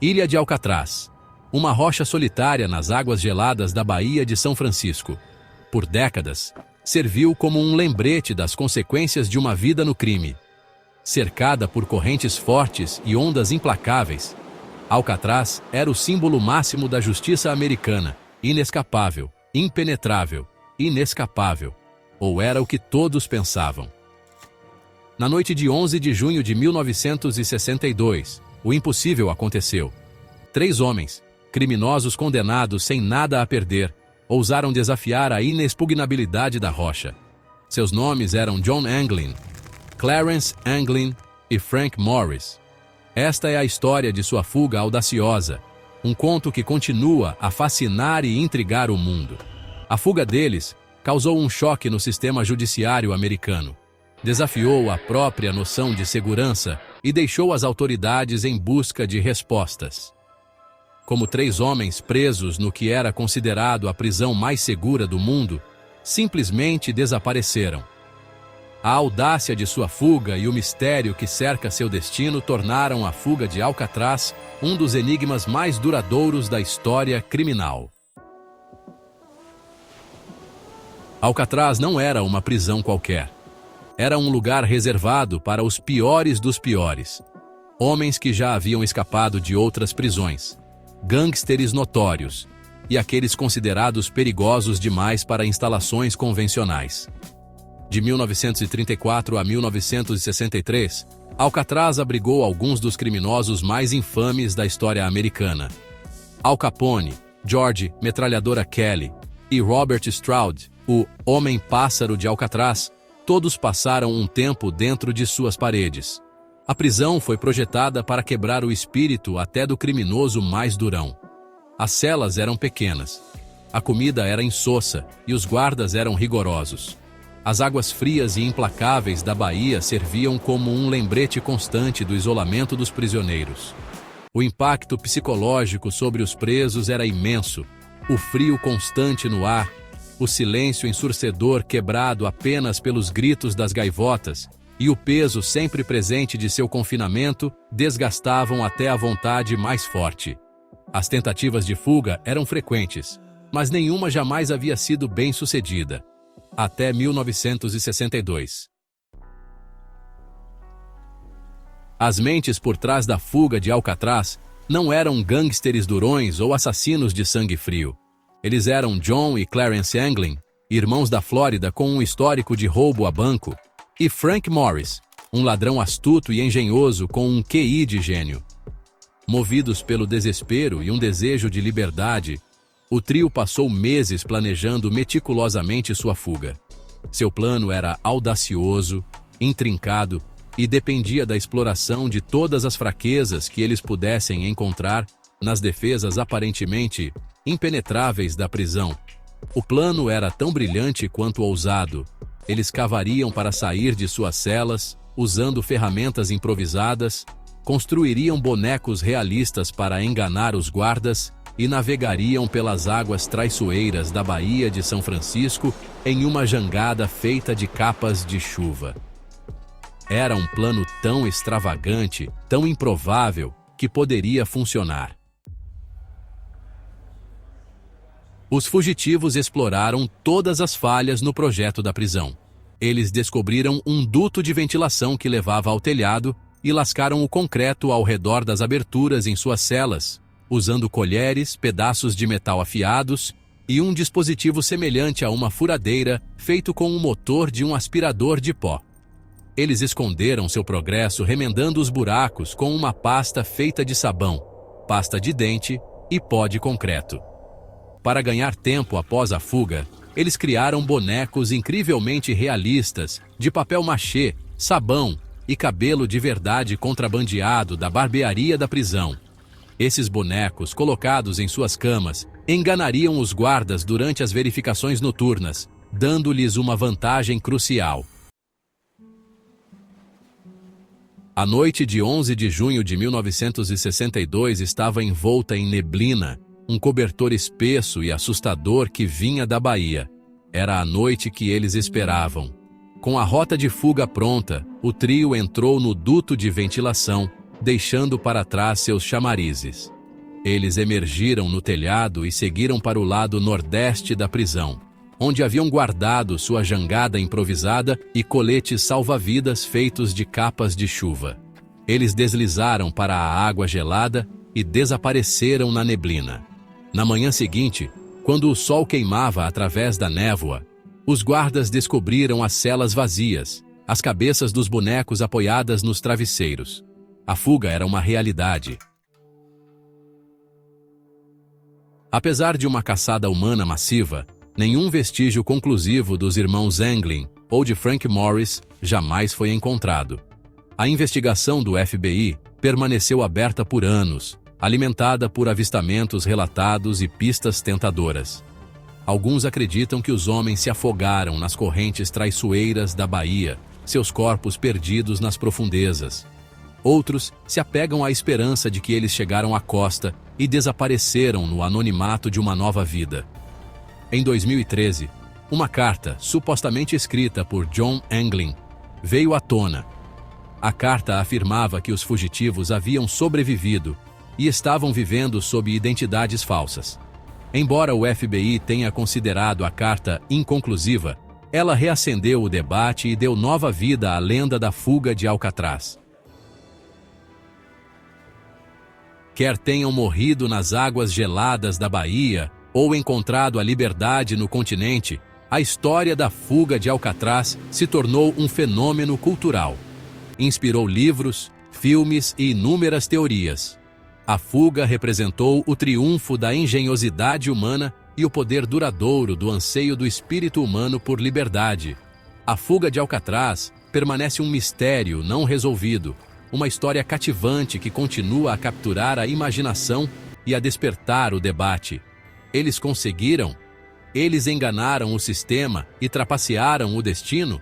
Ilha de Alcatraz. Uma rocha solitária nas águas geladas da Baía de São Francisco. Por décadas, serviu como um lembrete das consequências de uma vida no crime. Cercada por correntes fortes e ondas implacáveis, Alcatraz era o símbolo máximo da justiça americana, inescapável, impenetrável, inescapável. Ou era o que todos pensavam. Na noite de 11 de junho de 1962, o impossível aconteceu. 3 homens, criminosos condenados sem nada a perder, ousaram desafiar a inexpugnabilidade da rocha. Seus nomes eram John Anglin, Clarence Anglin e Frank Morris. Esta é a história de sua fuga audaciosa, um conto que continua a fascinar e intrigar o mundo. A fuga deles causou um choque no sistema judiciário americano. Desafiou a própria noção de segurança e deixou as autoridades em busca de respostas. Como 3 homens presos no que era considerado a prisão mais segura do mundo, simplesmente desapareceram. A audácia de sua fuga e o mistério que cerca seu destino tornaram a fuga de Alcatraz um dos enigmas mais duradouros da história criminal. Alcatraz não era uma prisão qualquer. Era um lugar reservado para os piores dos piores. Homens que já haviam escapado de outras prisões, gangsteres notórios e aqueles considerados perigosos demais para instalações convencionais. De 1934 a 1963, Alcatraz abrigou alguns dos criminosos mais infames da história americana. Al Capone, George Metralhadora Kelly e Robert Stroud, o Homem-Pássaro de Alcatraz, todos passaram um tempo dentro de suas paredes. A prisão foi projetada para quebrar o espírito até do criminoso mais durão. As celas eram pequenas, a comida era insossa e os guardas eram rigorosos. As águas frias e implacáveis da Bahia serviam como um lembrete constante do isolamento dos prisioneiros. O impacto psicológico sobre os presos era imenso, o frio constante no ar, o silêncio ensurdecedor quebrado apenas pelos gritos das gaivotas e o peso sempre presente de seu confinamento desgastavam até a vontade mais forte. As tentativas de fuga eram frequentes, mas nenhuma jamais havia sido bem-sucedida. Até 1962. As mentes por trás da fuga de Alcatraz não eram gangsteres durões ou assassinos de sangue frio. Eles eram John e Clarence Anglin, irmãos da Flórida com um histórico de roubo a banco, e Frank Morris, um ladrão astuto e engenhoso com um QI de gênio. Movidos pelo desespero e um desejo de liberdade, o trio passou meses planejando meticulosamente sua fuga. Seu plano era audacioso, intrincado e dependia da exploração de todas as fraquezas que eles pudessem encontrar nas defesas aparentemente impenetráveis da prisão. O plano era tão brilhante quanto ousado. Eles cavariam para sair de suas celas, usando ferramentas improvisadas, construiriam bonecos realistas para enganar os guardas e navegariam pelas águas traiçoeiras da Baía de São Francisco em uma jangada feita de capas de chuva. Era um plano tão extravagante, tão improvável, que poderia funcionar. Os fugitivos exploraram todas as falhas no projeto da prisão. Eles descobriram um duto de ventilação que levava ao telhado e lascaram o concreto ao redor das aberturas em suas celas, usando colheres, pedaços de metal afiados e um dispositivo semelhante a uma furadeira feito com o motor de um aspirador de pó. Eles esconderam seu progresso remendando os buracos com uma pasta feita de sabão, pasta de dente e pó de concreto. Para ganhar tempo após a fuga, eles criaram bonecos incrivelmente realistas de papel machê, sabão e cabelo de verdade contrabandeado da barbearia da prisão. Esses bonecos, colocados em suas camas, enganariam os guardas durante as verificações noturnas, dando-lhes uma vantagem crucial. A noite de 11 de junho de 1962 estava envolta em neblina, um cobertor espesso e assustador que vinha da Bahia. Era a noite que eles esperavam. Com a rota de fuga pronta, o trio entrou no duto de ventilação, deixando para trás seus chamarizes. Eles emergiram no telhado e seguiram para o lado nordeste da prisão, onde haviam guardado sua jangada improvisada e coletes salva-vidas feitos de capas de chuva. Eles deslizaram para a água gelada e desapareceram na neblina. Na manhã seguinte, quando o sol queimava através da névoa, os guardas descobriram as celas vazias, as cabeças dos bonecos apoiadas nos travesseiros. A fuga era uma realidade. Apesar de uma caçada humana massiva, nenhum vestígio conclusivo dos irmãos Anglin ou de Frank Morris jamais foi encontrado. A investigação do FBI permaneceu aberta por anos, alimentada por avistamentos relatados e pistas tentadoras. Alguns acreditam que os homens se afogaram nas correntes traiçoeiras da Bahia, seus corpos perdidos nas profundezas. Outros se apegam à esperança de que eles chegaram à costa e desapareceram no anonimato de uma nova vida. Em 2013, uma carta, supostamente escrita por John Anglin, veio à tona. A carta afirmava que os fugitivos haviam sobrevivido e estavam vivendo sob identidades falsas. Embora o FBI tenha considerado a carta inconclusiva, ela reacendeu o debate e deu nova vida à lenda da fuga de Alcatraz. Quer tenham morrido nas águas geladas da Bahia ou encontrado a liberdade no continente, a história da fuga de Alcatraz se tornou um fenômeno cultural. Inspirou livros, filmes e inúmeras teorias. A fuga representou o triunfo da engenhosidade humana e o poder duradouro do anseio do espírito humano por liberdade. A fuga de Alcatraz permanece um mistério não resolvido, uma história cativante que continua a capturar a imaginação e a despertar o debate. Eles conseguiram? Eles enganaram o sistema e trapacearam o destino?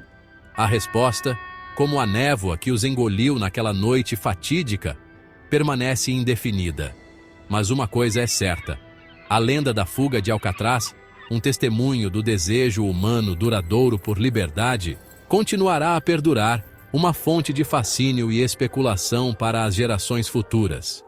A resposta, como a névoa que os engoliu naquela noite fatídica, permanece indefinida. Mas uma coisa é certa: a lenda da fuga de Alcatraz, um testemunho do desejo humano duradouro por liberdade, continuará a perdurar, uma fonte de fascínio e especulação para as gerações futuras.